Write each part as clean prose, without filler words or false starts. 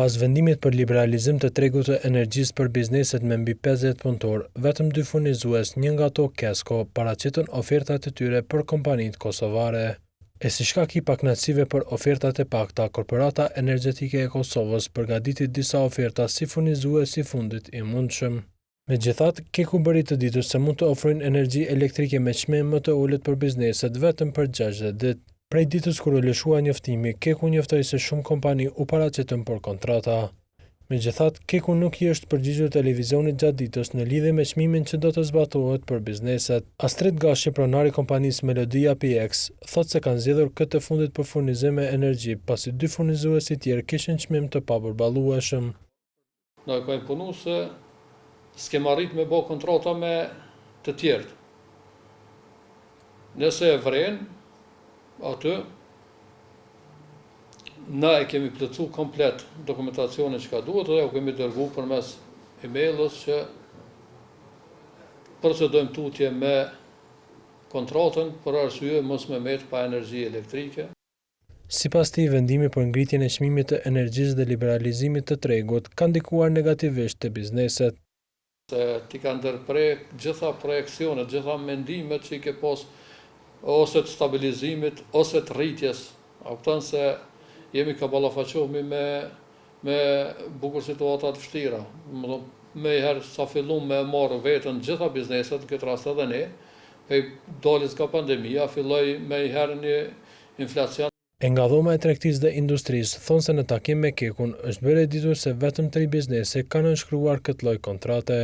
Pas vendimit për liberalizim të tregut të energjisë për bizneset me mbi 50 punëtor, vetëm 2 furnizues, një nga ato Kesko, paraqitën ofertat e tyre për kompanitë kosovare. E si shkak i pakënaqësive për ofertat e pakta, Korporata Energjetike e Kosovës përgatiti disa oferta si furnizues i fundit i mundshëm. Megjithatë, Keku bëri të ditur se mund të ofrojnë energji elektrike me çmim më të ulët për bizneset vetëm për 60 ditë. Prej ditës kur u lëshua njoftimi, Keku njoftoi se shumë kompani u paraqitën për kontrata. Megjithatë, Keku nuk i është përgjigjur televizionit gjatë ditës në lidhje me çmimin që do të zbatohet për bizneset. Astrid Gashi, pronari i kompanisë Melodia PX, thotë se kanë zgjedhur këtë fundit për furnizim me energji, pasi 2 furnizues tjerë kishin çmim të papërballueshëm. Na kanë punu se s'kem arrit me bë kontrata me të tjerët. Nëse e vren aty, na e kemi plotësu komplet dokumentacionin që ka duhet dhe u kemi dërgu përmes emailës që procedojmë tutje me kontratën për arsye mos me met pa energji elektrike. Sipas tij, vendimi për ngritjen e çmimit të energjisë dhe liberalizimit të tregut ka ndikuar negativisht te bizneset. Se ti ka ndërprek gjitha projekcionet, gjitha mendimet që i ke pas ose të stabilizimit, ose të rritjes. A kupton se jemi ka ballafaqohemi me bukur situata të vështira. Me herë sa fillum me marrë vetën gjitha bizneset, në këtë rast edhe ne, pe dalis ka pandemia, filloi me herë një inflacion. E nga dhoma e tregtisë dhe industrisë thonë se në takim me Kekun është bërë e ditur se vetëm 3 biznese kanë nënshkruar këtë lloj kontrate.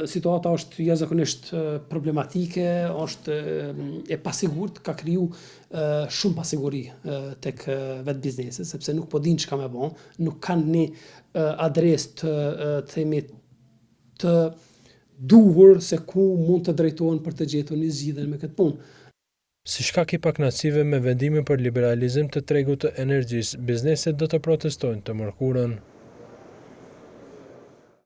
Situata është jashtëzakonisht problematike, është e pasigurt, ka kriju shumë pasiguri tek vetë biznesi, sepse nuk po dinë çka me bën, nuk kanë një adresë të themi të duhur se ku mund të drejtohen për të gjetur një zgjidhje me këtë punë. Si shkak i pakënaqësive me vendimin për liberalizim të tregut të energjisë, bizneset do të protestojnë të mërkurën.